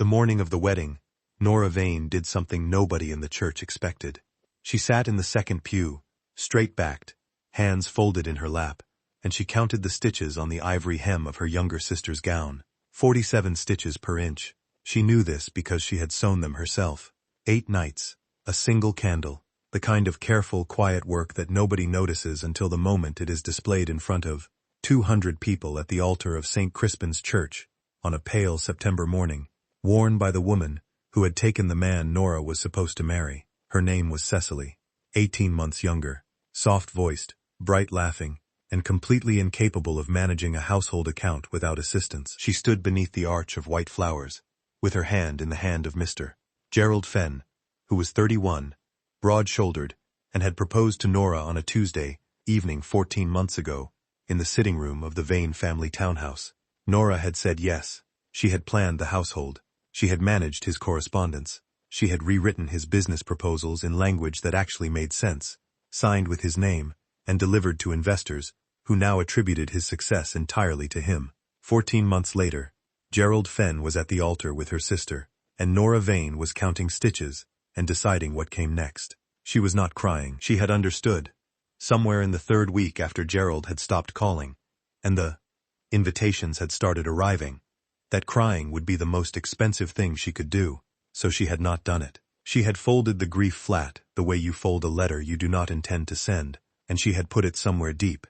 The morning of the wedding, Nora Vane did something nobody in the church expected. She sat in the second pew, straight-backed, hands folded in her lap, and she counted the stitches on the ivory hem of her younger sister's gown. 47 stitches per inch. She knew this because she had sewn them herself. 8 nights, a single candle, the kind of careful, quiet work that nobody notices until the moment it is displayed in front of 200 people at the altar of St. Crispin's Church on a pale September morning, worn by the woman who had taken the man Nora was supposed to marry. Her name was Cecily, 18 months younger, soft-voiced, bright-laughing, and completely incapable of managing a household account without assistance. She stood beneath the arch of white flowers, with her hand in the hand of Mr. Gerald Fenn, who was 31, broad-shouldered, and had proposed to Nora on a Tuesday evening 14 months ago, in the sitting room of the Vane family townhouse. Nora had said yes. She had planned the household. She had managed his correspondence. She had rewritten his business proposals in language that actually made sense, signed with his name, and delivered to investors, who now attributed his success entirely to him. 14 months later, Gerald Fenn was at the altar with her sister, and Nora Vane was counting stitches and deciding what came next. She was not crying. She had understood. Somewhere in the 3rd week after Gerald had stopped calling, and the invitations had started arriving, that crying would be the most expensive thing she could do, so she had not done it. She had folded the grief flat, the way you fold a letter you do not intend to send, and she had put it somewhere deep,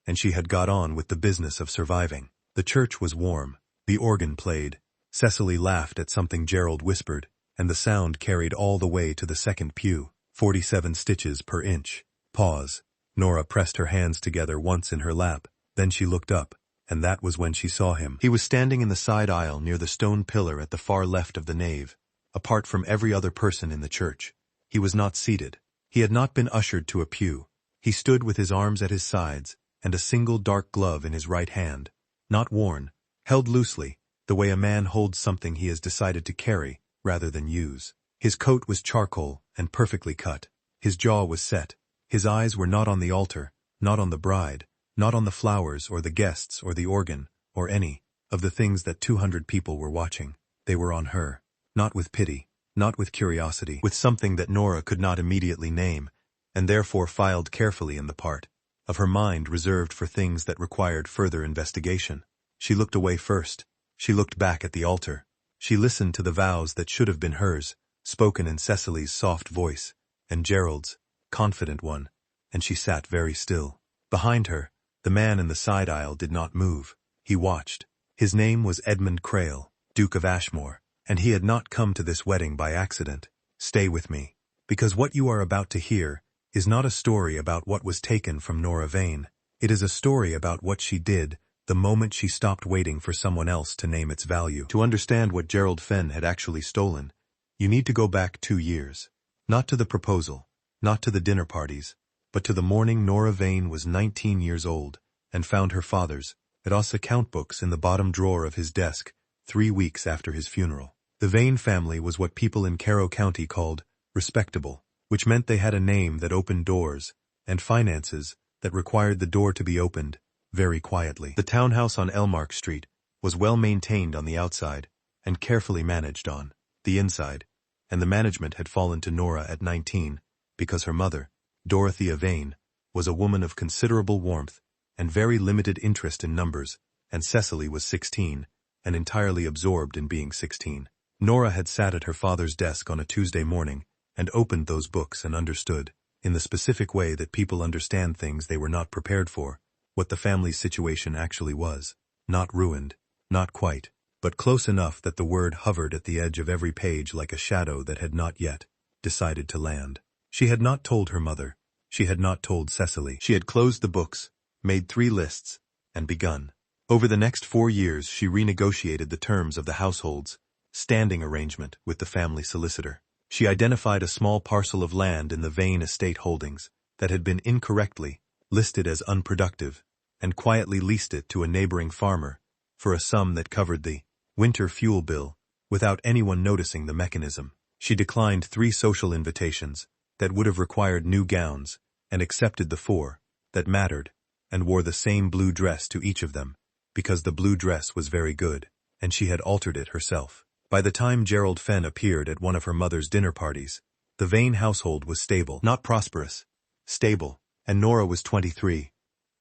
and she had got on with the business of surviving. The church was warm. The organ played. Cecily laughed at something Gerald whispered, and the sound carried all the way to the second pew. 47 stitches per inch. Pause. Nora pressed her hands together once in her lap, then she looked up, and that was when she saw him. He was standing in the side aisle near the stone pillar at the far left of the nave, apart from every other person in the church. He was not seated. He had not been ushered to a pew. He stood with his arms at his sides, and a single dark glove in his right hand, not worn, held loosely, the way a man holds something he has decided to carry, rather than use. His coat was charcoal and perfectly cut. His jaw was set. His eyes were not on the altar, not on the bride, not on the flowers or the guests or the organ, or any of the things that 200 people were watching. They were on her. Not with pity, not with curiosity, with something that Nora could not immediately name, and therefore filed carefully in the part of her mind reserved for things that required further investigation. She looked away first. She looked back at the altar. She listened to the vows that should have been hers, spoken in Cecily's soft voice, and Gerald's confident one, and she sat very still. Behind her, the man in the side aisle did not move. He watched. His name was Edmund Crail, Duke of Ashmore, and he had not come to this wedding by accident. Stay with me, because what you are about to hear is not a story about what was taken from Nora Vane. It is a story about what she did the moment she stopped waiting for someone else to name its value. To understand what Gerald Fenn had actually stolen, you need to go back 2 years. Not to the proposal, not to the dinner parties, but to the morning Nora Vane was 19 years old and found her father's Edos account books in the bottom drawer of his desk 3 weeks after his funeral. The Vane family was what people in Carroll County called respectable, which meant they had a name that opened doors and finances that required the door to be opened very quietly. The townhouse on Elmark Street was well maintained on the outside and carefully managed on the inside, and the management had fallen to Nora at 19 because her mother, Dorothea Vane, was a woman of considerable warmth and very limited interest in numbers, and Cecily was 16 and entirely absorbed in being 16. Nora had sat at her father's desk on a Tuesday morning and opened those books and understood, in the specific way that people understand things they were not prepared for, what the family's situation actually was. Not ruined, not quite, but close enough that the word hovered at the edge of every page like a shadow that had not yet decided to land. She had not told her mother. She had not told Cecily. She had closed the books, made 3 lists, and begun. Over the next 4 years she renegotiated the terms of the household's standing arrangement with the family solicitor. She identified a small parcel of land in the Vane estate holdings that had been incorrectly listed as unproductive, and quietly leased it to a neighboring farmer for a sum that covered the winter fuel bill without anyone noticing the mechanism. She declined 3 social invitations that would have required new gowns and accepted the 4 that mattered and wore the same blue dress to each of them because the blue dress was very good and she had altered it herself. By the time Gerald Fenn appeared at one of her mother's dinner parties, the Vane household was stable, not prosperous, stable, and Nora was 23,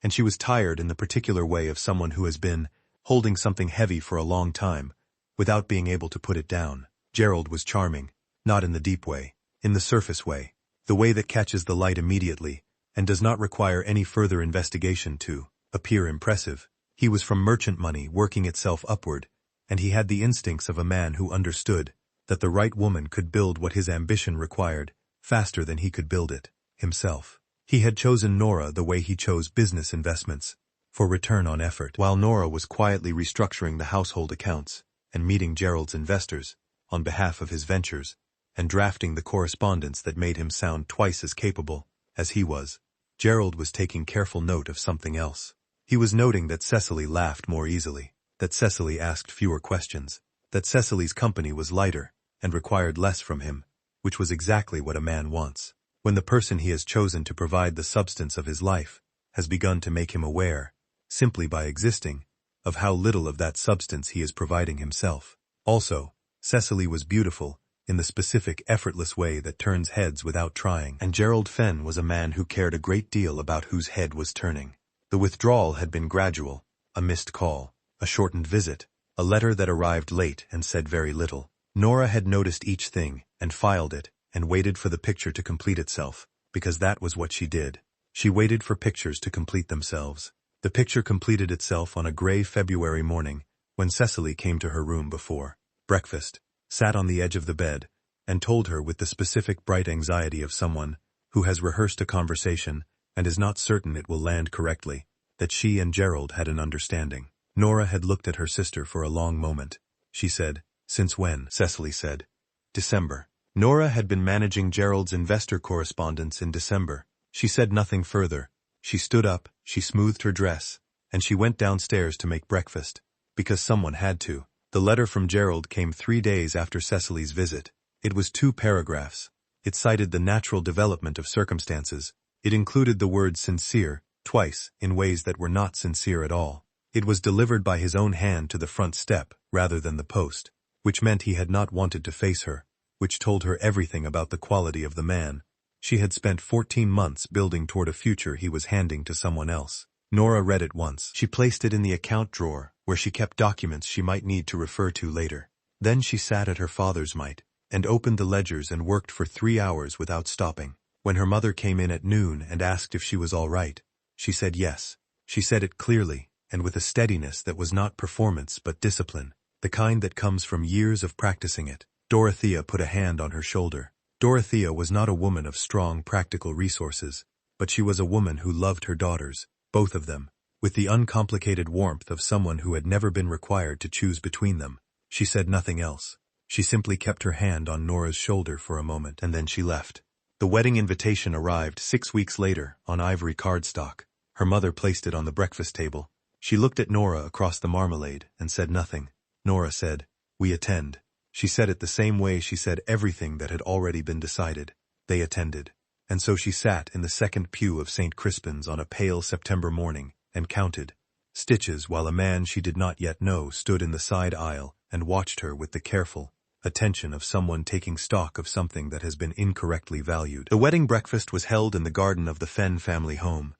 and she was tired in the particular way of someone who has been holding something heavy for a long time, without being able to put it down. Gerald was charming, not in the deep way, in the surface way, the way that catches the light immediately, and does not require any further investigation to appear impressive. He was from merchant money working itself upward, and he had the instincts of a man who understood that the right woman could build what his ambition required faster than he could build it himself. He had chosen Nora the way he chose business investments, for return on effort, while Nora was quietly restructuring the household accounts and meeting Gerald's investors on behalf of his ventures and drafting the correspondence that made him sound twice as capable as he was. Gerald was taking careful note of something else. He was noting that Cecily laughed more easily, that Cecily asked fewer questions, that Cecily's company was lighter and required less from him, which was exactly what a man wants. When the person he has chosen to provide the substance of his life has begun to make him aware, simply by existing, of how little of that substance he is providing himself. Also, Cecily was beautiful, in the specific, effortless way that turns heads without trying, and Gerald Fenn was a man who cared a great deal about whose head was turning. The withdrawal had been gradual, a missed call, a shortened visit, a letter that arrived late and said very little. Nora had noticed each thing, and filed it, and waited for the picture to complete itself, because that was what she did. She waited for pictures to complete themselves. The picture completed itself on a gray February morning, when Cecily came to her room before breakfast, sat on the edge of the bed, and told her with the specific bright anxiety of someone who has rehearsed a conversation and is not certain it will land correctly, that she and Gerald had an understanding. Nora had looked at her sister for a long moment. She said, "Since when?" Cecily said, "December." Nora had been managing Gerald's investor correspondence in December. She said nothing further. She stood up, she smoothed her dress, and she went downstairs to make breakfast, because someone had to. The letter from Gerald came 3 days after Cecily's visit. It was 2 paragraphs. It cited the natural development of circumstances. It included the word sincere twice in ways that were not sincere at all. It was delivered by his own hand to the front step rather than the post, which meant he had not wanted to face her, which told her everything about the quality of the man. She had spent 14 months building toward a future he was handing to someone else. Nora read it once. She placed it in the account drawer, where she kept documents she might need to refer to later. Then she sat at her father's mite, and opened the ledgers and worked for 3 hours without stopping. When her mother came in at noon and asked if she was all right, she said yes. She said it clearly, and with a steadiness that was not performance but discipline, the kind that comes from years of practicing it. Dorothea put a hand on her shoulder. Dorothea was not a woman of strong practical resources, but she was a woman who loved her daughters, both of them, with the uncomplicated warmth of someone who had never been required to choose between them. She said nothing else. She simply kept her hand on Nora's shoulder for a moment, and then she left. The wedding invitation arrived 6 weeks later on ivory cardstock. Her mother placed it on the breakfast table. She looked at Nora across the marmalade and said nothing. Nora said, "We attend." She said it the same way she said everything that had already been decided. They attended. And so she sat in the second pew of St. Crispin's on a pale September morning and counted stitches while a man she did not yet know stood in the side aisle and watched her with the careful attention of someone taking stock of something that has been incorrectly valued. The wedding breakfast was held in the garden of the Fenn family home,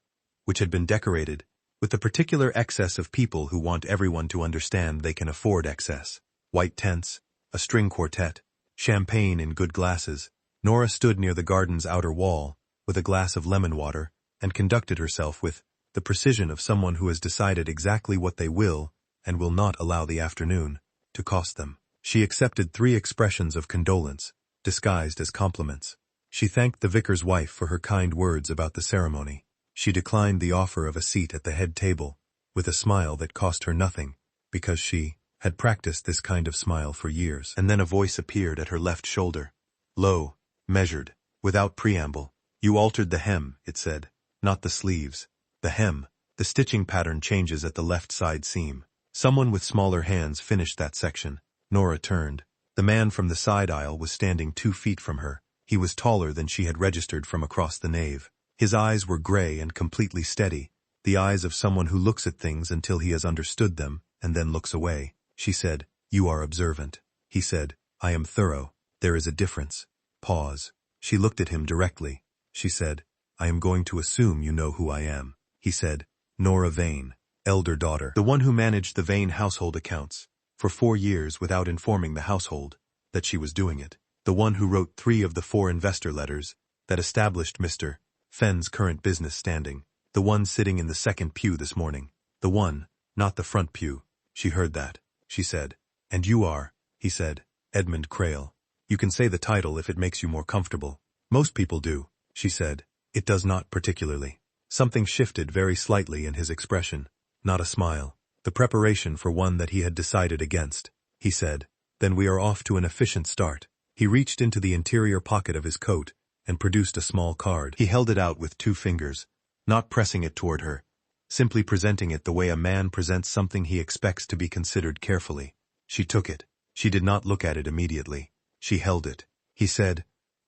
which had been decorated with the particular excess of people who want everyone to understand they can afford excess. White tents, a string quartet, champagne in good glasses. Nora stood near the garden's outer wall, with a glass of lemon water, and conducted herself with the precision of someone who has decided exactly what they will and will not allow the afternoon to cost them. She accepted 3 expressions of condolence, disguised as compliments. She thanked the vicar's wife for her kind words about the ceremony. She declined the offer of a seat at the head table, with a smile that cost her nothing, because she had practiced this kind of smile for years. And then a voice appeared at her left shoulder. Low, measured, without preamble. "You altered the hem," it said, "not the sleeves. The hem. The stitching pattern changes at the left side seam." Someone with smaller hands finished that section. Nora turned. The man from the side aisle was standing 2 feet from her. He was taller than she had registered from across the nave. His eyes were gray and completely steady, the eyes of someone who looks at things until he has understood them and then looks away. She said, "You are observant." He said, I am thorough. There is a difference. Pause. She looked at him directly. She said, I am going to assume you know who I am. He said, Nora Vane, elder daughter. The one who managed the Vane household accounts for 4 years without informing the household that she was doing it. The one who wrote 3 of the 4 investor letters that established Mr. Fenn's current business standing. The one sitting in the second pew this morning. The one, not the front pew. She heard that. She said, and you are, he said, Edmund Crail. You can say the title if it makes you more comfortable. Most people do, she said. It does not particularly. Something shifted very slightly in his expression. Not a smile. The preparation for one that he had decided against. He said, then we are off to an efficient start. He reached into the interior pocket of his coat and produced a small card. He held it out with 2 fingers, not pressing it toward her, simply presenting it the way a man presents something he expects to be considered carefully. She took it. She did not look at it immediately. She held it. He said,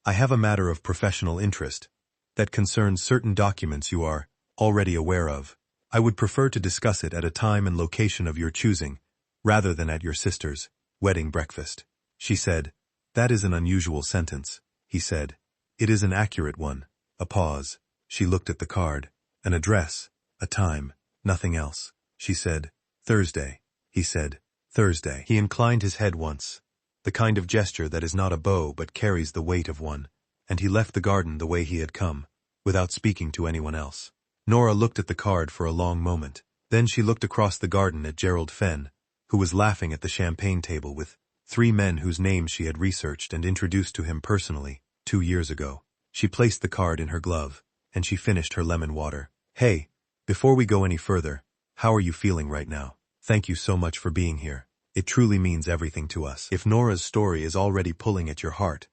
I have a matter of professional interest that concerns certain documents you are already aware of. I would prefer to discuss it at a time and location of your choosing, rather than at your sister's wedding breakfast. She said, that is an unusual sentence. He said, it is an accurate one. A pause. She looked at the card. An address, a time, nothing else. She said, Thursday. He said, Thursday. He inclined his head once, the kind of gesture that is not a bow but carries the weight of one, and he left the garden the way he had come, without speaking to anyone else. Nora looked at the card for a long moment. Then she looked across the garden at Gerald Fenn, who was laughing at the champagne table with 3 men whose names she had researched and introduced to him personally 2 years ago. She placed the card in her glove, and she finished her lemon water. Hey, before we go any further, how are you feeling right now? Thank you so much for being here. It truly means everything to us. If Nora's story is already pulling at your heart,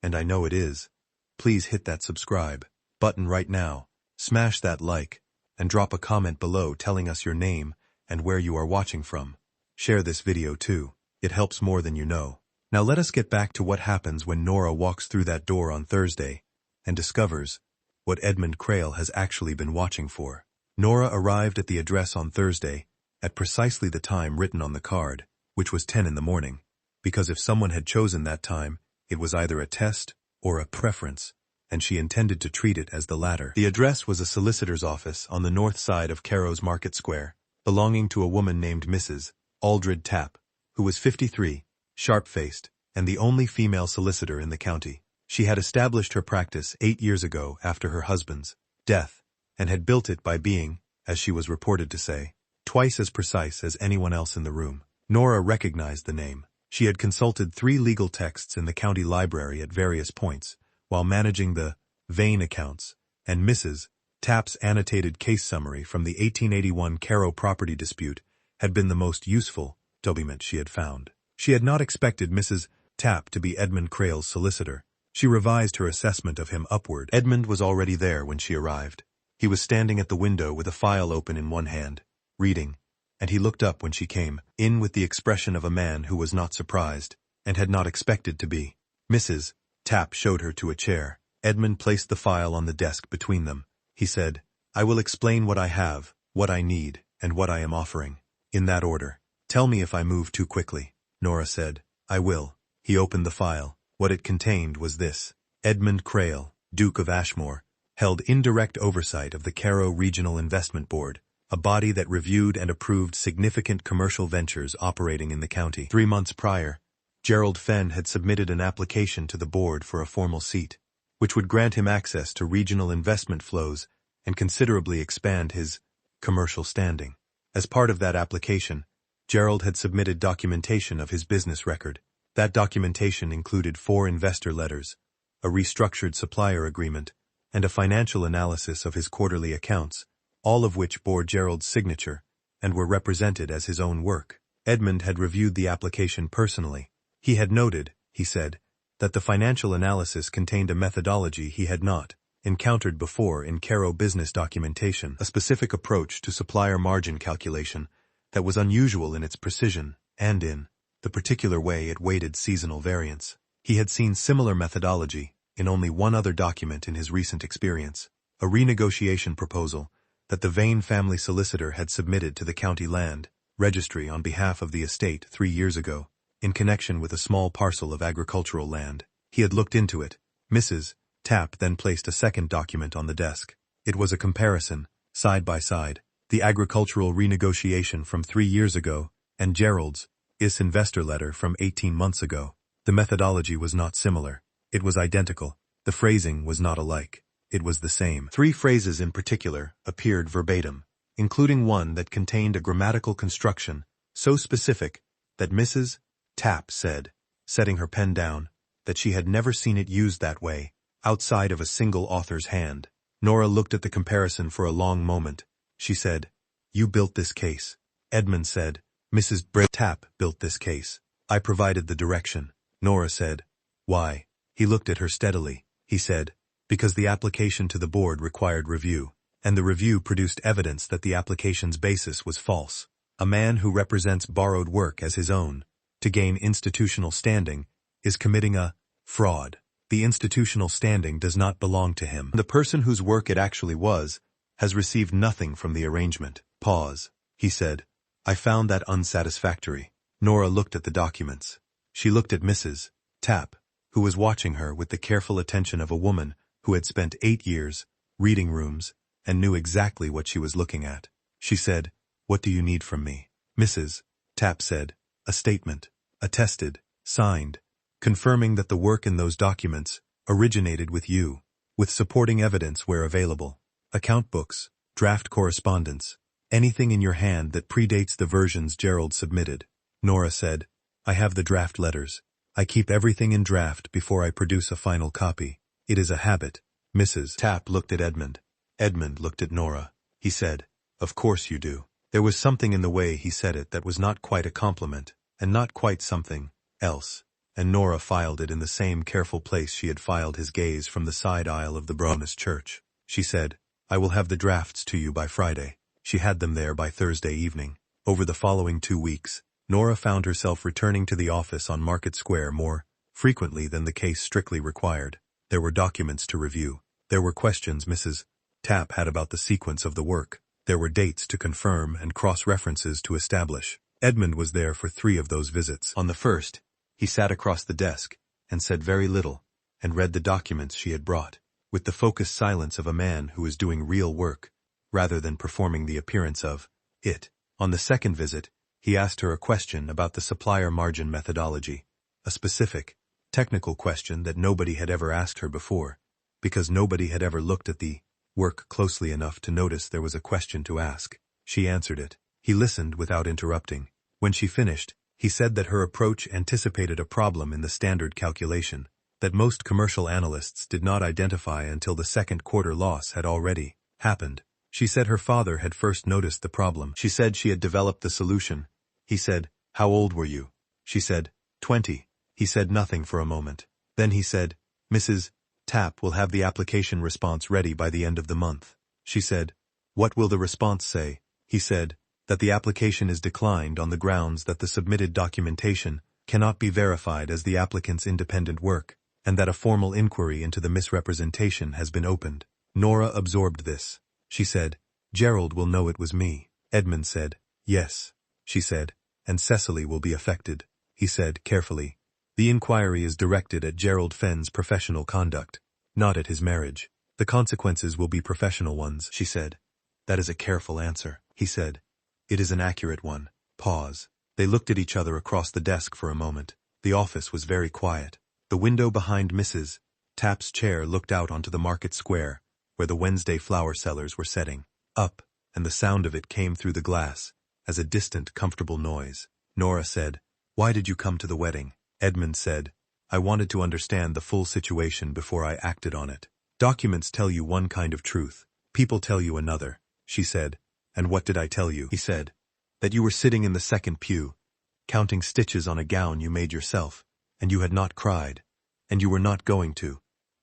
and I know it is, please hit that subscribe button right now, smash that like, and drop a comment below telling us your name and where you are watching from. Share this video too. It helps more than you know. Now let us get back to what happens when Nora walks through that door on Thursday and discovers what Edmund Crail has actually been watching for. Nora arrived at the address on Thursday at precisely the time written on the card, which was 10 in the morning, because if someone had chosen that time, it was either a test or a preference, and she intended to treat it as the latter. The address was a solicitor's office on the north side of Caro's Market Square, belonging to a woman named Mrs. Aldred Tapp, who was 53, sharp-faced, and the only female solicitor in the county. She had established her practice 8 years ago after her husband's death, and had built it by being, as she was reported to say, twice as precise as anyone else in the room. Nora recognized the name. She had consulted 3 legal texts in the county library at various points, while managing the Vane accounts, and Mrs. Tapp's annotated case summary from the 1881 Caro property dispute had been the most useful document she had found. She had not expected Mrs. Tapp to be Edmund Crail's solicitor. She revised her assessment of him upward. Edmund was already there when she arrived. He was standing at the window with a file open in one hand, reading, and he looked up when she came in with the expression of a man who was not surprised, and had not expected to be. Mrs. Tapp showed her to a chair. Edmund placed the file on the desk between them. He said, I will explain what I have, what I need, and what I am offering. In that order. Tell me if I move too quickly. Nora said, I will. He opened the file. What it contained was this. Edmund Crail, Duke of Ashmore, held indirect oversight of the Caro Regional Investment Board, a body that reviewed and approved significant commercial ventures operating in the county. 3 months prior, Gerald Fenn had submitted an application to the board for a formal seat, which would grant him access to regional investment flows and considerably expand his commercial standing. As part of that application, Gerald had submitted documentation of his business record. That documentation included 4 investor letters, a restructured supplier agreement, and a financial analysis of his quarterly accounts, all of which bore Gerald's signature and were represented as his own work. Edmund had reviewed the application personally. He had noted, he said, that the financial analysis contained a methodology he had not encountered before in Caro business documentation, a specific approach to supplier margin calculation that was unusual in its precision and in the particular way it weighted seasonal variance. He had seen similar methodology in only one other document in his recent experience, a renegotiation proposal that the Vane family solicitor had submitted to the county land registry on behalf of the estate 3 years ago. in connection with a small parcel of agricultural land. He had looked into it. Mrs. Tapp then placed a second document on the desk. It was a comparison, side by side, the agricultural renegotiation from 3 years ago, and Gerald's investor letter from 18 months ago. The methodology was not similar. It was identical. The phrasing was not alike. It was the same. 3 phrases in particular appeared verbatim, including one that contained a grammatical construction so specific that Mrs. Tapp said, setting her pen down, that she had never seen it used that way, outside of a single author's hand. Nora looked at the comparison for a long moment. She said, "You built this case." Edmund said, "Mrs. Tapp built this case. I provided the direction." Nora said, "Why?" He looked at her steadily. He said, "Because the application to the board required review, and the review produced evidence that the application's basis was false. A man who represents borrowed work as his own, to gain institutional standing, is committing a fraud. The institutional standing does not belong to him. The person whose work it actually was has received nothing from the arrangement." Pause. He said, "I found that unsatisfactory." Nora looked at the documents. She looked at Mrs. Tapp, who was watching her with the careful attention of a woman who had spent 8 years, reading rooms, and knew exactly what she was looking at. She said, "What do you need from me?" Mrs. Tapp said, "A statement, attested, signed, confirming that the work in those documents originated with you, with supporting evidence where available. Account books, draft correspondence, anything in your hand that predates the versions Gerald submitted." Nora said, "I have the draft letters. I keep everything in draft before I produce a final copy. It is a habit." Mrs. Tapp looked at Edmund. Edmund looked at Nora. He said, "Of course you do." There was something in the way he said it that was not quite a compliment, and not quite something else, and Nora filed it in the same careful place she had filed his gaze from the side aisle of the Bronus church. She said, "I will have the drafts to you by Friday." She had them there by Thursday evening. Over the following 2 weeks, Nora found herself returning to the office on Market Square more frequently than the case strictly required. There were documents to review. There were questions Mrs. Tapp had about the sequence of the work. There were dates to confirm and cross-references to establish. Edmund was there for 3 of those visits. On the first, he sat across the desk and said very little, and read the documents she had brought, with the focused silence of a man who is doing real work, rather than performing the appearance of it. On the second visit, he asked her a question about the supplier margin methodology, a specific, technical question that nobody had ever asked her before, because nobody had ever looked at the work closely enough to notice there was a question to ask. She answered it. He listened without interrupting. When she finished, he said that her approach anticipated a problem in the standard calculation, that most commercial analysts did not identify until the second quarter loss had already happened. She said her father had first noticed the problem. She said she had developed the solution. He said, "How old were you?" She said, 20. He said nothing for a moment. Then he said, "Mrs. Tapp will have the application response ready by the end of the month." She said, "What will the response say?" He said, "That the application is declined on the grounds that the submitted documentation cannot be verified as the applicant's independent work, and that a formal inquiry into the misrepresentation has been opened." Nora absorbed this. She said, "Gerald will know it was me." Edmund said, "Yes." She said, "And Cecily will be affected." He said, carefully, "The inquiry is directed at Gerald Fenn's professional conduct, not at his marriage. The consequences will be professional ones." She said, "That is a careful answer." He said, "It is an accurate one." Pause. They looked at each other across the desk for a moment. The office was very quiet. The window behind Mrs. Tapp's chair looked out onto the market square, where the Wednesday flower sellers were setting up, and the sound of it came through the glass as a distant, comfortable noise. Nora said, "Why did you come to the wedding?" Edmund said, "I wanted to understand the full situation before I acted on it. Documents tell you one kind of truth. People tell you another." She said, "And what did I tell you?" He said, "That you were sitting in the second pew, counting stitches on a gown you made yourself, and you had not cried, and you were not going to,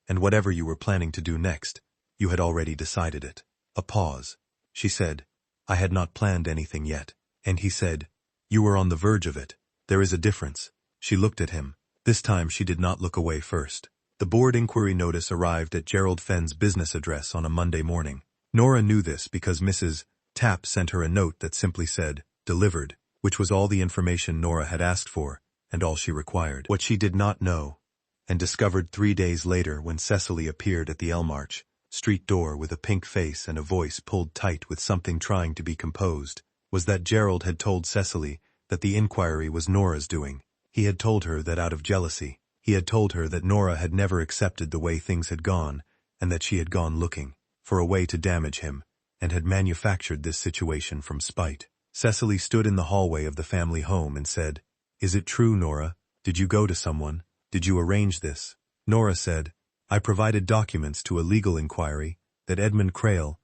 and whatever you were planning to do next, you had already decided it." A pause. She said, "I had not planned anything yet." And he said, "You were on the verge of it. There is a difference." She looked at him. This time she did not look away first. The board inquiry notice arrived at Gerald Fenn's business address on a Monday morning. Nora knew this because Mrs. Tapp sent her a note that simply said, "Delivered," which was all the information Nora had asked for, and all she required. What she did not know, and discovered 3 days later when Cecily appeared at the Elmarch street door with a pink face and a voice pulled tight with something trying to be composed, was that Gerald had told Cecily that the inquiry was Nora's doing. He had told her that out of jealousy. He had told her that Nora had never accepted the way things had gone, and that she had gone looking for a way to damage him, and had manufactured this situation from spite. Cecily stood in the hallway of the family home and said, "Is it true, Nora? Did you go to someone? Did you arrange this?" Nora said, "I provided documents to a legal inquiry that Edmund Crail's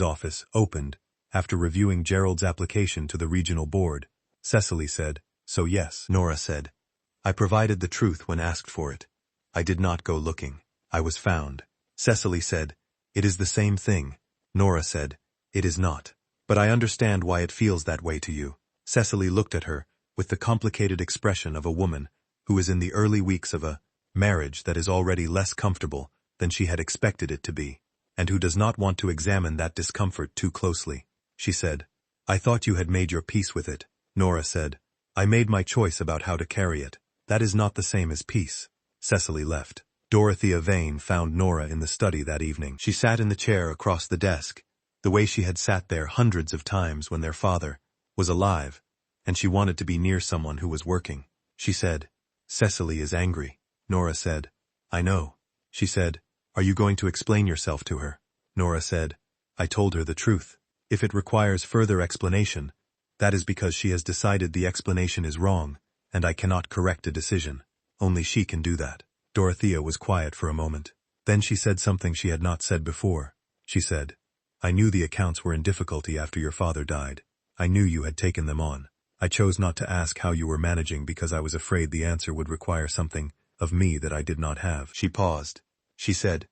office opened after reviewing Gerald's application to the regional board." Cecily said, "So yes." Nora said, "I provided the truth when asked for it. I did not go looking. I was found." Cecily said, "It is the same thing." Nora said, "It is not. But I understand why it feels that way to you." Cecily looked at her with the complicated expression of a woman who is in the early weeks of a marriage that is already less comfortable than she had expected it to be, and who does not want to examine that discomfort too closely. She said, "I thought you had made your peace with it." Nora said, "I made my choice about how to carry it. That is not the same as peace." Cecily left. Dorothea Vane found Nora in the study that evening. She sat in the chair across the desk, the way she had sat there hundreds of times when their father was alive, and she wanted to be near someone who was working. She said, "Cecily is angry." Nora said, "I know." She said, "Are you going to explain yourself to her?" Nora said, "I told her the truth. If it requires further explanation, that is because she has decided the explanation is wrong, and I cannot correct a decision. Only she can do that." Dorothea was quiet for a moment. Then she said something she had not said before. She said, "I knew the accounts were in difficulty after your father died. I knew you had taken them on. I chose not to ask how you were managing because I was afraid the answer would require something of me that I did not have." She paused. She said,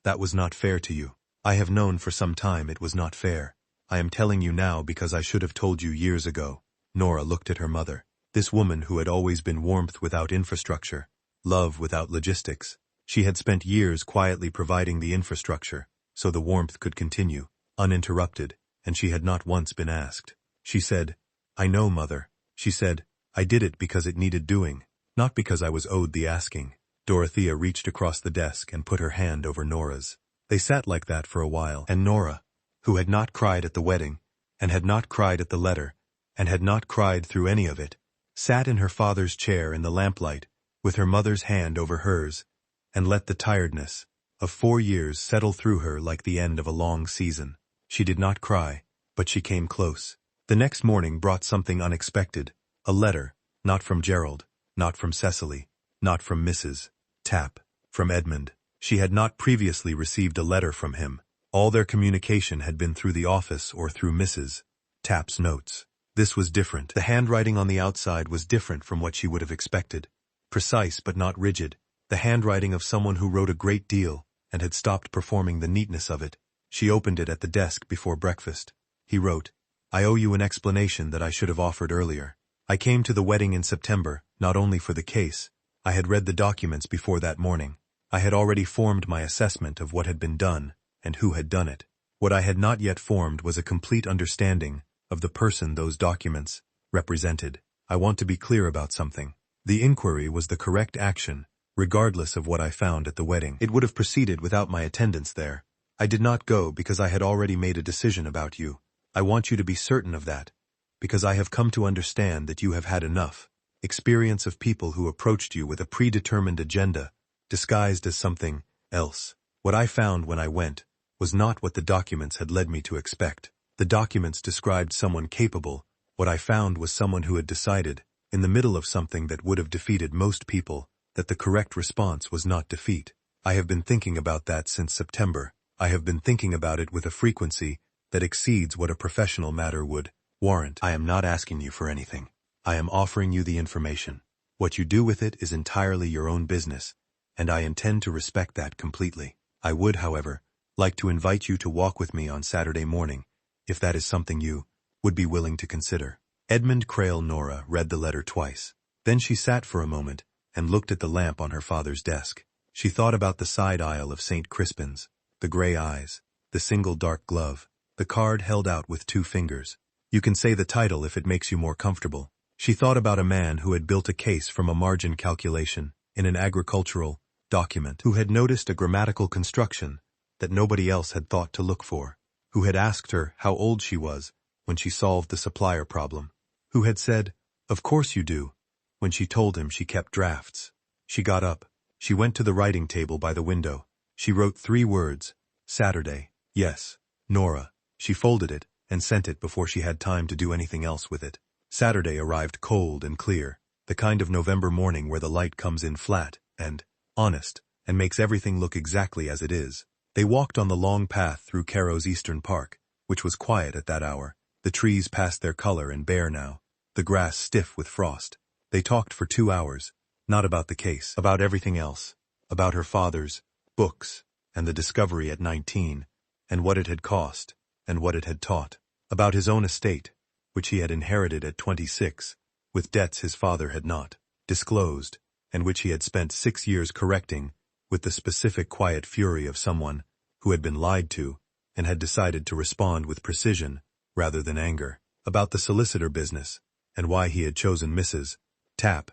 "That was not fair to you. I have known for some time it was not fair. I am telling you now because I should have told you years ago." Nora looked at her mother. This woman who had always been warmth without infrastructure, love without logistics. She had spent years quietly providing the infrastructure, so the warmth could continue, uninterrupted, and she had not once been asked. She said, "I know, Mother." She said, "I did it because it needed doing, not because I was owed the asking." Dorothea reached across the desk and put her hand over Nora's. They sat like that for a while, and Nora, who had not cried at the wedding, and had not cried at the letter, and had not cried through any of it, sat in her father's chair in the lamplight, with her mother's hand over hers, and let the tiredness of 4 years settle through her like the end of a long season. She did not cry, but she came close. The next morning brought something unexpected, a letter, not from Gerald, not from Cecily, not from Mrs. Tapp, from Edmund. She had not previously received a letter from him. All their communication had been through the office or through Mrs. Tapp's notes. This was different. The handwriting on the outside was different from what she would have expected. Precise but not rigid. The handwriting of someone who wrote a great deal and had stopped performing the neatness of it. She opened it at the desk before breakfast. He wrote, "I owe you an explanation that I should have offered earlier. I came to the wedding in September, not only for the case. I had read the documents before that morning. I had already formed my assessment of what had been done and who had done it. What I had not yet formed was a complete understanding of the person those documents represented. I want to be clear about something. The inquiry was the correct action, regardless of what I found at the wedding. It would have proceeded without my attendance there. I did not go because I had already made a decision about you. I want you to be certain of that, because I have come to understand that you have had enough experience of people who approached you with a predetermined agenda, disguised as something else. What I found when I went was not what the documents had led me to expect. The documents described someone capable. What I found was someone who had decided, in the middle of something that would have defeated most people, that the correct response was not defeat. I have been thinking about that since September. I have been thinking about it with a frequency that exceeds what a professional matter would warrant. I am not asking you for anything. I am offering you the information. What you do with it is entirely your own business, and I intend to respect that completely. I would, however, like to invite you to walk with me on Saturday morning, if that is something you would be willing to consider." Edmund Crail. Nora read the letter twice. Then she sat for a moment and looked at the lamp on her father's desk. She thought about the side aisle of St. Crispin's, the gray eyes, the single dark glove, the card held out with 2 fingers. "You can say the title if it makes you more comfortable," She thought about a man who had built a case from a margin calculation in an agricultural document, who had noticed a grammatical construction that nobody else had thought to look for, who had asked her how old she was when she solved the supplier problem, who had said, "Of course you do," when she told him she kept drafts. She got up. She went to the writing table by the window. She wrote 3 words, Saturday. Yes, Nora. She folded it and sent it before she had time to do anything else with it. Saturday arrived cold and clear, the kind of November morning where the light comes in flat and honest and makes everything look exactly as it is. They walked on the long path through Caro's Eastern Park, which was quiet at that hour, the trees past their color and bare now, the grass stiff with frost. They talked for 2 hours, not about the case, about everything else, about her father's books, and the discovery at 19, and what it had cost, and what it had taught, about his own estate, which he had inherited at 26, with debts his father had not disclosed, and which he had spent 6 years correcting with the specific quiet fury of someone who had been lied to and had decided to respond with precision rather than anger, about the solicitor business, and why he had chosen Mrs. Tapp,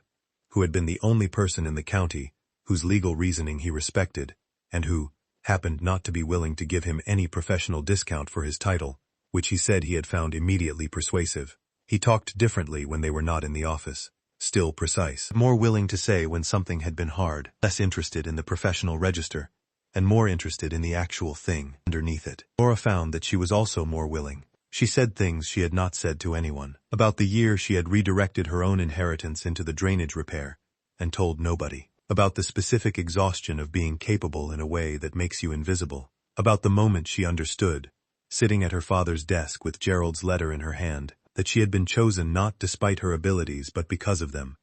who had been the only person in the county whose legal reasoning he respected, and who happened not to be willing to give him any professional discount for his title, which he said he had found immediately persuasive. He talked differently when they were not in the office, still precise, more willing to say when something had been hard, less interested in the professional register, and more interested in the actual thing underneath it. Nora found that she was also more willing. She said things she had not said to anyone, about the year she had redirected her own inheritance into the drainage repair, and told nobody, about the specific exhaustion of being capable in a way that makes you invisible, about the moment she understood, sitting at her father's desk with Gerald's letter in her hand, that she had been chosen not despite her abilities but because of them,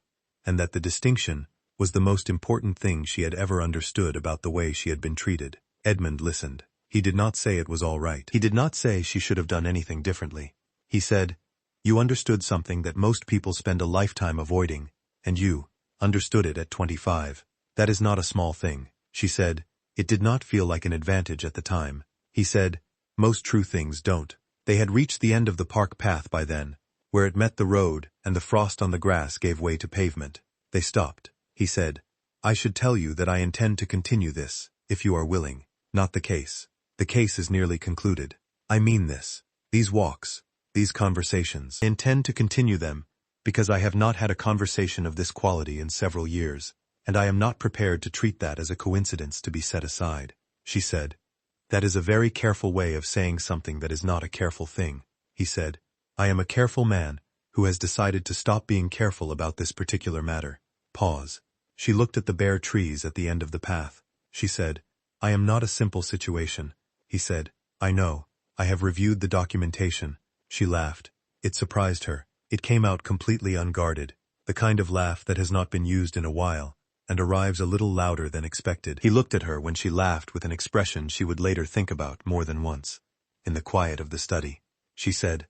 and that the distinction was the most important thing she had ever understood about the way she had been treated. Edmund listened. He did not say it was all right. He did not say she should have done anything differently. He said, "You understood something that most people spend a lifetime avoiding, and you understood it at 25. That is not a small thing," she said. It did not feel like an advantage at the time. He said, "Most true things don't." They had reached the end of the park path by then, where it met the road and the frost on the grass gave way to pavement. They stopped. He said, "I should tell you that I intend to continue this, if you are willing. Not the case. The case is nearly concluded. I mean this. These walks, these conversations. I intend to continue them, because I have not had a conversation of this quality in several years, and I am not prepared to treat that as a coincidence to be set aside," she said. "That is a very careful way of saying something that is not a careful thing," he said. "I am a careful man who has decided to stop being careful about this particular matter." Pause. She looked at the bare trees at the end of the path. She said, "I am not a simple situation." He said, "I know. I have reviewed the documentation." She laughed. It surprised her. It came out completely unguarded, the kind of laugh that has not been used in a while, and arrives a little louder than expected. He looked at her when she laughed with an expression she would later think about more than once. In the quiet of the study, she said,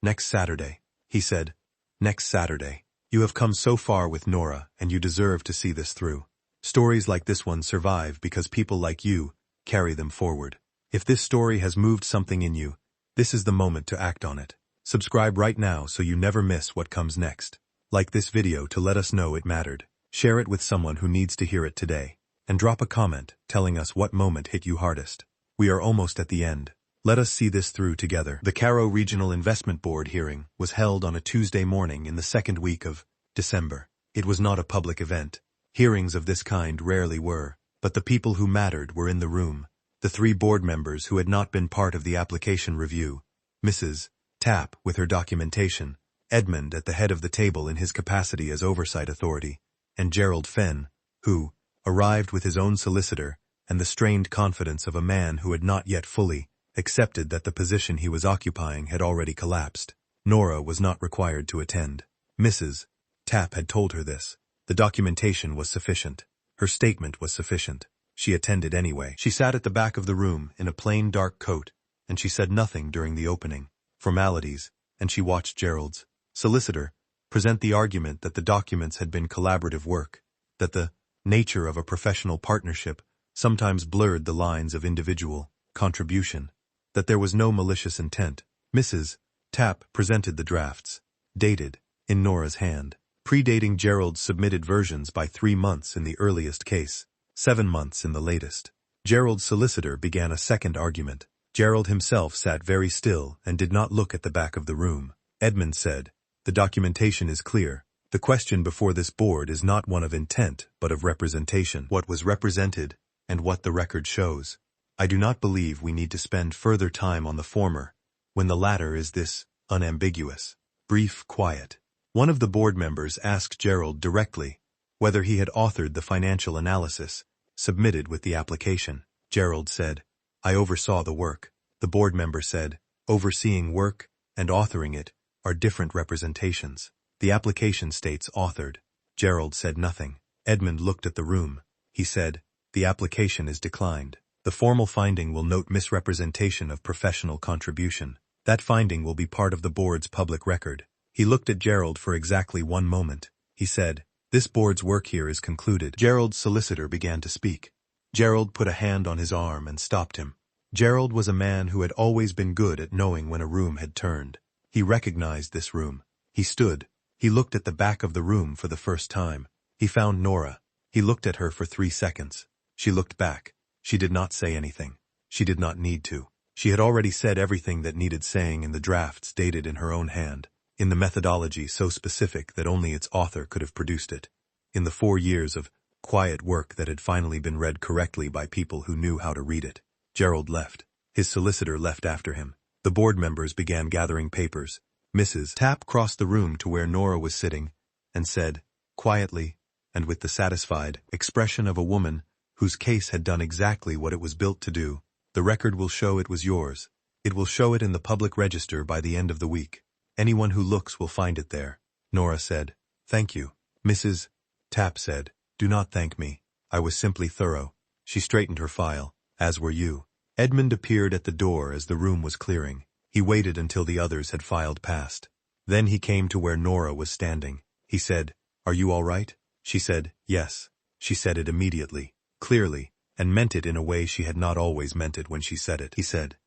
"Next Saturday." He said, "Next Saturday. You have come so far with Nora, and you deserve to see this through. Stories like this one survive because people like you carry them forward. If this story has moved something in you, this is the moment to act on it. Subscribe right now so you never miss what comes next. Like this video to let us know it mattered. Share it with someone who needs to hear it today. And drop a comment telling us what moment hit you hardest. We are almost at the end. Let us see this through together. The Caro Regional Investment Board hearing was held on a Tuesday morning in the second week of December. It was not a public event. Hearings of this kind rarely were, but the people who mattered were in the room. The 3 board members who had not been part of the application review, Mrs. Tapp with her documentation, Edmund at the head of the table in his capacity as oversight authority, and Gerald Fenn, who arrived with his own solicitor and the strained confidence of a man who had not yet fully accepted that the position he was occupying had already collapsed. Nora was not required to attend. Mrs. Tapp had told her this. The documentation was sufficient. Her statement was sufficient. She attended anyway. She sat at the back of the room in a plain dark coat, and she said nothing during the opening formalities, and she watched Gerald's solicitor present the argument that the documents had been collaborative work, that the nature of a professional partnership sometimes blurred the lines of individual contribution, that there was no malicious intent. Mrs. Tapp presented the drafts, dated, in Nora's hand, predating Gerald's submitted versions by 3 months in the earliest case, 7 months in the latest. Gerald's solicitor began a second argument. Gerald himself sat very still and did not look at the back of the room. Edmund said, "The documentation is clear. The question before this board is not one of intent, but of representation. What was represented, and what the record shows. I do not believe we need to spend further time on the former, when the latter is this unambiguous." Brief quiet. One of the board members asked Gerald directly whether he had authored the financial analysis submitted with the application. Gerald said, "I oversaw the work." The board member said, "Overseeing work and authoring it are different representations. The application states authored." Gerald said nothing. Edmund looked at the room. He said, "The application is declined. The formal finding will note misrepresentation of professional contribution. That finding will be part of the board's public record." He looked at Gerald for exactly 1 moment. He said, "This board's work here is concluded." Gerald's solicitor began to speak. Gerald put a hand on his arm and stopped him. Gerald was a man who had always been good at knowing when a room had turned. He recognized this room. He stood. He looked at the back of the room for the first time. He found Nora. He looked at her for 3 seconds. She looked back. She did not say anything. She did not need to. She had already said everything that needed saying in the drafts dated in her own hand, in the methodology so specific that only its author could have produced it, in the 4 years of quiet work that had finally been read correctly by people who knew how to read it. Gerald left. His solicitor left after him. The board members began gathering papers. Mrs. Tapp crossed the room to where Nora was sitting and said, quietly, and with the satisfied expression of a woman whose case had done exactly what it was built to do, "The record will show it was yours. It will show it in the public register by the end of the week. Anyone who looks will find it there." Nora said, "Thank you." Mrs. Tapp said, "Do not thank me. I was simply thorough." She straightened her file, "As were you." Edmund appeared at the door as the room was clearing. He waited until the others had filed past. Then he came to where Nora was standing. He said, "Are you all right?" She said, "Yes." She said it immediately, clearly, and meant it in a way she had not always meant it when she said it. He said,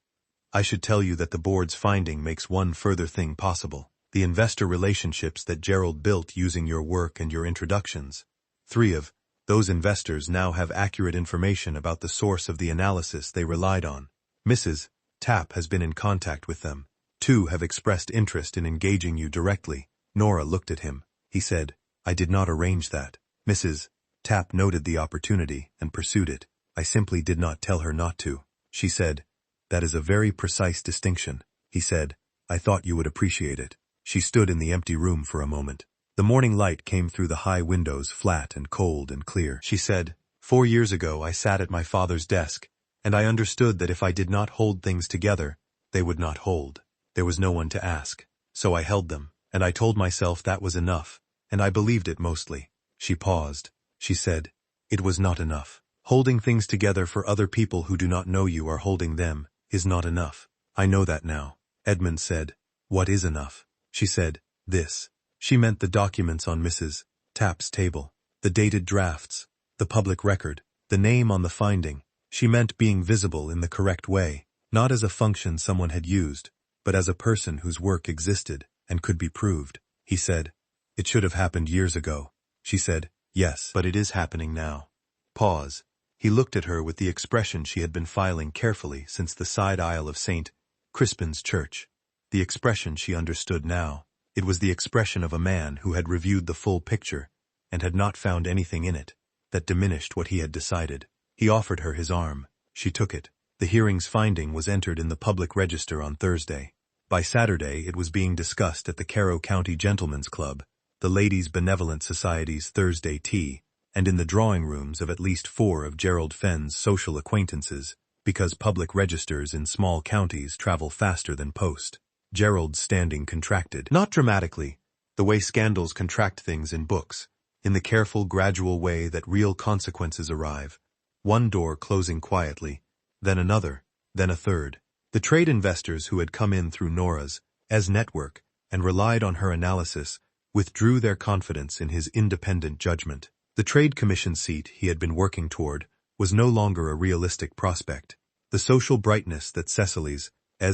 "I should tell you that the board's finding makes one further thing possible. The investor relationships that Gerald built using your work and your introductions. 3 of those investors now have accurate information about the source of the analysis they relied on. Mrs. Tapp has been in contact with them. 2 have expressed interest in engaging you directly." Nora looked at him. He said, "I did not arrange that." Mrs. Tapp noted the opportunity and pursued it. "I simply did not tell her not to." She said, "That is a very precise distinction." He said, "I thought you would appreciate it." She stood in the empty room for a moment. The morning light came through the high windows, flat and cold and clear. She said, 4 years ago I sat at my father's desk, and I understood that if I did not hold things together, they would not hold. There was no one to ask. So I held them, and I told myself that was enough, and I believed it mostly." She paused. She said, "It was not enough. Holding things together for other people who do not know you are holding them is not enough. I know that now." Edmund said, "What is enough?" She said, "This." She meant the documents on Mrs. Tapp's table, the dated drafts, the public record, the name on the finding. She meant being visible in the correct way, not as a function someone had used, but as a person whose work existed and could be proved. He said, "It should have happened years ago." She said, "Yes, but it is happening now." Pause. He looked at her with the expression she had been filing carefully since the side aisle of St. Crispin's Church. The expression she understood now. It was the expression of a man who had reviewed the full picture and had not found anything in it that diminished what he had decided. He offered her his arm. She took it. The hearing's finding was entered in the public register on Thursday. By Saturday it was being discussed at the Carrow County Gentlemen's Club, the Ladies' Benevolent Society's Thursday tea, and in the drawing rooms of at least 4 of Gerald Fenn's social acquaintances, because public registers in small counties travel faster than post. Gerald's standing contracted. Not dramatically, the way scandals contract things in books, in the careful, gradual way that real consequences arrive. One door closing quietly, then another, then a third. The trade investors who had come in through Nora's network and relied on her analysis withdrew their confidence in his independent judgment. The trade commission seat he had been working toward was no longer a realistic prospect. The social brightness that Cecily's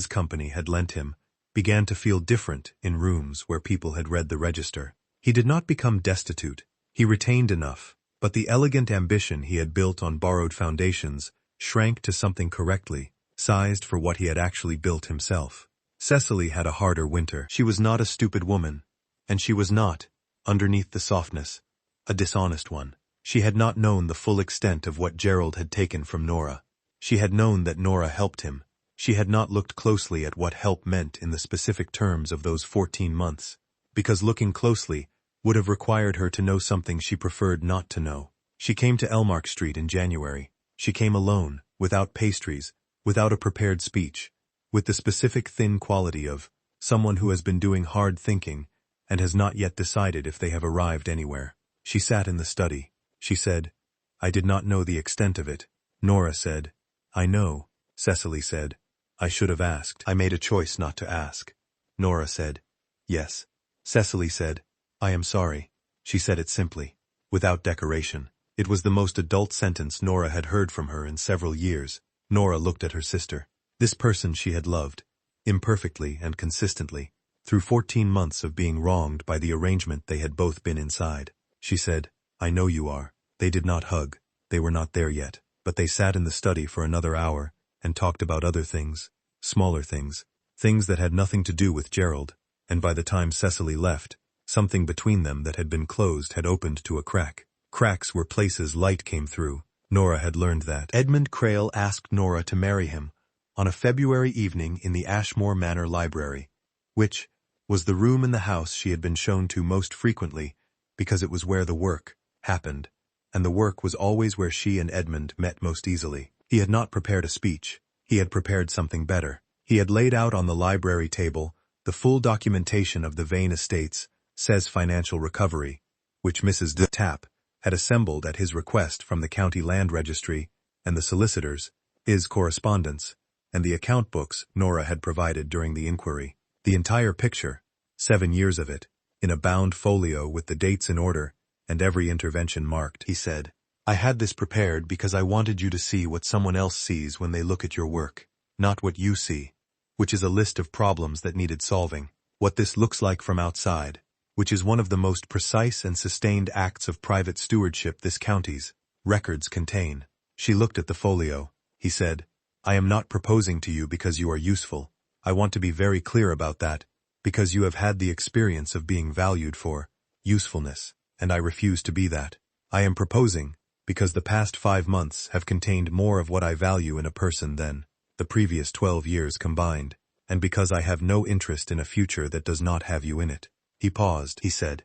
company had lent him began to feel different in rooms where people had read the register. He did not become destitute. He retained enough, but the elegant ambition he had built on borrowed foundations shrank to something correctly sized for what he had actually built himself. Cecily had a harder winter. She was not a stupid woman, and she was not, underneath the softness, a dishonest one. She had not known the full extent of what Gerald had taken from Nora. She had known that Nora helped him. She had not looked closely at what help meant in the specific terms of those 14 months, because looking closely would have required her to know something she preferred not to know. She came to Elmark Street in January. She came alone, without pastries, without a prepared speech, with the specific thin quality of someone who has been doing hard thinking and has not yet decided if they have arrived anywhere. She sat in the study. She said, "I did not know the extent of it." Nora said, "I know." Cecily said, "I should have asked. I made a choice not to ask." Nora said, "Yes." Cecily said, "I am sorry." She said it simply, without decoration. It was the most adult sentence Nora had heard from her in several years. Nora looked at her sister. This person she had loved, imperfectly and consistently, through 14 months of being wronged by the arrangement they had both been inside. She said, "I know you are." They did not hug. They were not there yet, but they sat in the study for another hour and talked about other things, smaller things, things that had nothing to do with Gerald, and by the time Cecily left, something between them that had been closed had opened to a crack. Cracks were places light came through. Nora had learned that. Edmund Crail asked Nora to marry him on a February evening in the Ashmore Manor Library, which was the room in the house she had been shown to most frequently because it was where the work happened, and the work was always where she and Edmund met most easily. He had not prepared a speech. He had prepared something better. He had laid out on the library table the full documentation of the Vane estates, says financial recovery, which Mrs. de Tapp had assembled at his request from the county land registry and the solicitors, his correspondence, and the account books Nora had provided during the inquiry. The entire picture, 7 years of it, in a bound folio with the dates in order and every intervention marked. He said, "I had this prepared because I wanted you to see what someone else sees when they look at your work, not what you see, which is a list of problems that needed solving. What this looks like from outside, which is one of the most precise and sustained acts of private stewardship this county's records contain." She looked at the folio. He said, "I am not proposing to you because you are useful. I want to be very clear about that, because you have had the experience of being valued for usefulness, and I refuse to be that. I am proposing because the past 5 months have contained more of what I value in a person than the previous 12 years combined, and because I have no interest in a future that does not have you in it." He paused. He said,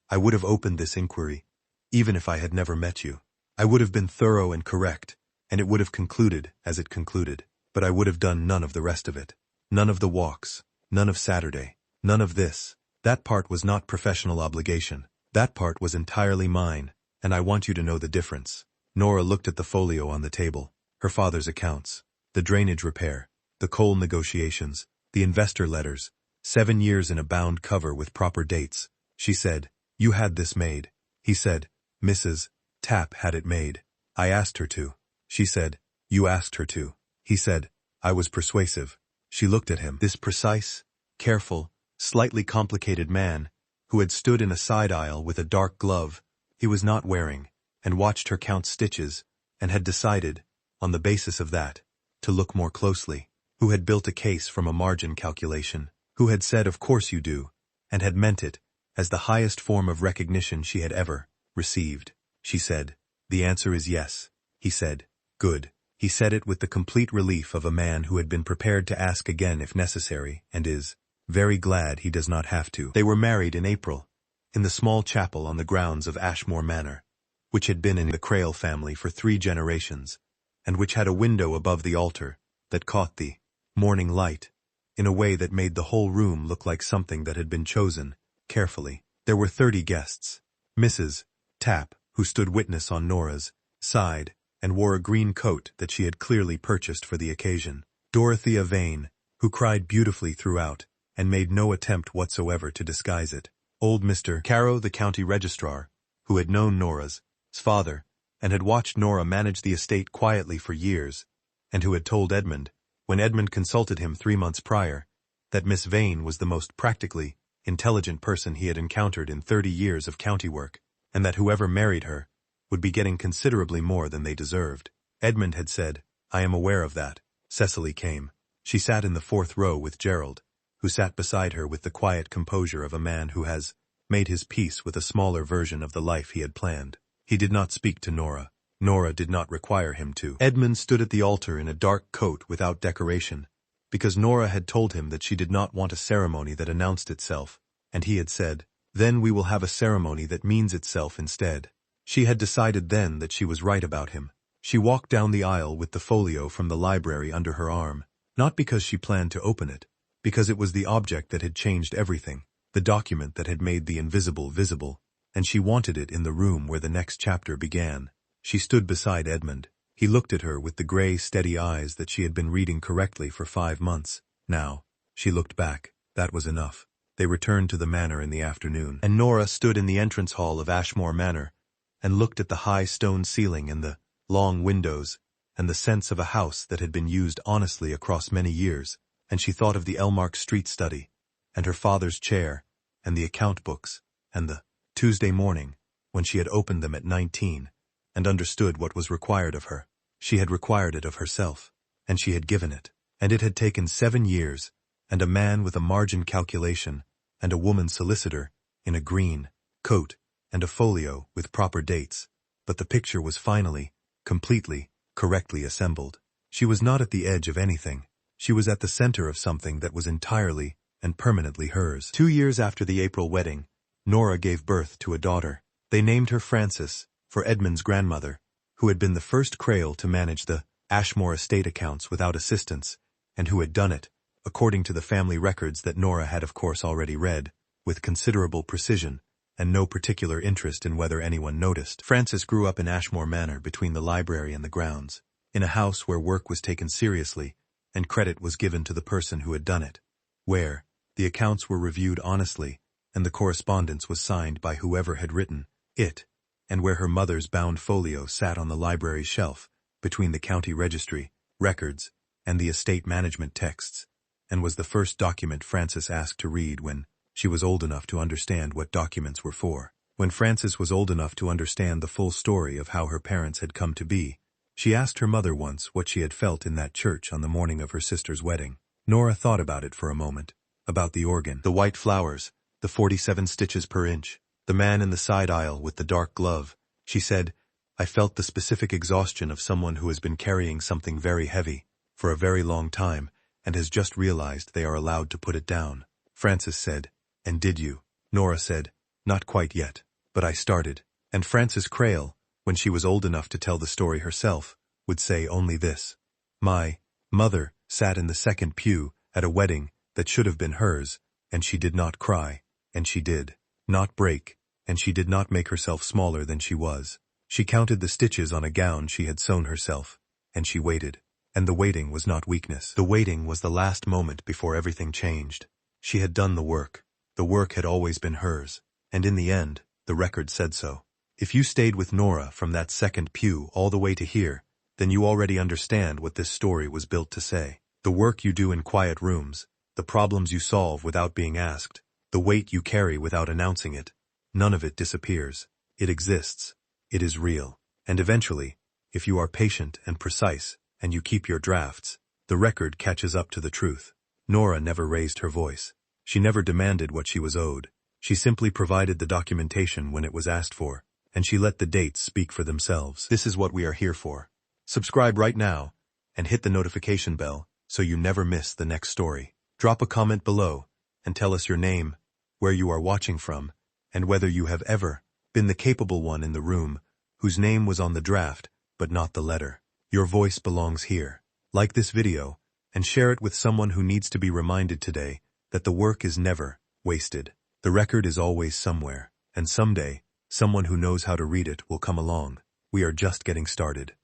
"I would have opened this inquiry, even if I had never met you. I would have been thorough and correct, and it would have concluded as it concluded, but I would have done none of the rest of it. None of the walks, none of Saturday, none of this. That part was not professional obligation. That part was entirely mine, and I want you to know the difference." Nora looked at the folio on the table, her father's accounts, the drainage repair, the coal negotiations, the investor letters, 7 years in a bound cover with proper dates. She said, "You had this made." He said, "Mrs. Tapp had it made. I asked her to." She said, "You asked her to." He said, "I was persuasive." She looked at him, this precise, careful, slightly complicated man, who had stood in a side aisle with a dark glove he was not wearing, and watched her count stitches, and had decided, on the basis of that, to look more closely, who had built a case from a margin calculation, who had said, "Of course you do," and had meant it, as the highest form of recognition she had ever received. She said, "The answer is yes." He said, "Good." He said it with the complete relief of a man who had been prepared to ask again if necessary, and is very glad he does not have to. They were married in April, in the small chapel on the grounds of Ashmore Manor, which had been in the Crail family for 3 generations, and which had a window above the altar that caught the morning light in a way that made the whole room look like something that had been chosen carefully. There were 30 guests. Mrs. Tapp, who stood witness on Nora's side, and wore a green coat that she had clearly purchased for the occasion. Dorothea Vane, who cried beautifully throughout, and made no attempt whatsoever to disguise it. Old Mr. Carow, the county registrar, who had known Nora's father, and had watched Nora manage the estate quietly for years, and who had told Edmund, when Edmund consulted him 3 months prior, that Miss Vane was the most practically intelligent person he had encountered in 30 years of county work, and that whoever married her would be getting considerably more than they deserved. Edmund had said, "I am aware of that." Cecily came. She sat in the 4th row with Gerald, who sat beside her with the quiet composure of a man who has made his peace with a smaller version of the life he had planned. He did not speak to Nora. Nora did not require him to. Edmund stood at the altar in a dark coat without decoration, because Nora had told him that she did not want a ceremony that announced itself, and he had said, "Then we will have a ceremony that means itself instead." She had decided then that she was right about him. She walked down the aisle with the folio from the library under her arm, not because she planned to open it, because it was the object that had changed everything, the document that had made the invisible visible, and she wanted it in the room where the next chapter began. She stood beside Edmund. He looked at her with the gray, steady eyes that she had been reading correctly for 5 months. Now, she looked back. That was enough. They returned to the manor in the afternoon, and Nora stood in the entrance hall of Ashmore Manor and looked at the high stone ceiling and the long windows and the sense of a house that had been used honestly across many years, and she thought of the Elmark Street study, and her father's chair, and the account books, and the Tuesday morning, when she had opened them at 19, and understood what was required of her. She had required it of herself, and she had given it, and it had taken 7 years, and a man with a margin calculation, and a woman solicitor, in a green coat, and a folio with proper dates, but the picture was finally, completely, correctly assembled. She was not at the edge of anything. She was at the center of something that was entirely and permanently hers. 2 years after the April wedding, Nora gave birth to a daughter. They named her Frances, for Edmund's grandmother, who had been the first Crail to manage the Ashmore estate accounts without assistance, and who had done it, according to the family records that Nora had of course already read, with considerable precision, and no particular interest in whether anyone noticed. Frances grew up in Ashmore Manor between the library and the grounds, in a house where work was taken seriously, and credit was given to the person who had done it, where the accounts were reviewed honestly, and the correspondence was signed by whoever had written it, and where her mother's bound folio sat on the library shelf, between the county registry, records, and the estate management texts, and was the first document Frances asked to read when she was old enough to understand what documents were for. When Frances was old enough to understand the full story of how her parents had come to be, she asked her mother once what she had felt in that church on the morning of her sister's wedding. Nora thought about it for a moment, about the organ, the white flowers, the 47 stitches per inch, the man in the side aisle with the dark glove. She said, "I felt the specific exhaustion of someone who has been carrying something very heavy for a very long time and has just realized they are allowed to put it down." Frances said, "And did you?" Nora said, "Not quite yet, but I started." And Frances Crail, when she was old enough to tell the story herself, would say only this: "My mother sat in the second pew at a wedding that should have been hers, and she did not cry, and she did not break, and she did not make herself smaller than she was. She counted the stitches on a gown she had sewn herself, and she waited. And the waiting was not weakness. The waiting was the last moment before everything changed. She had done the work. The work had always been hers, and in the end, the record said so. If you stayed with Nora from that second pew all the way to here, then you already understand what this story was built to say. The work you do in quiet rooms, the problems you solve without being asked, the weight you carry without announcing it, none of it disappears. It exists. It is real. And eventually, if you are patient and precise, and you keep your drafts, the record catches up to the truth. Nora never raised her voice. She never demanded what she was owed. She simply provided the documentation when it was asked for, and she let the dates speak for themselves. This is what we are here for. Subscribe right now, and hit the notification bell so you never miss the next story. Drop a comment below, and tell us your name, where you are watching from, and whether you have ever been the capable one in the room whose name was on the draft, but not the letter. Your voice belongs here. Like this video, and share it with someone who needs to be reminded today that the work is never wasted. The record is always somewhere, and someday, someone who knows how to read it will come along. We are just getting started.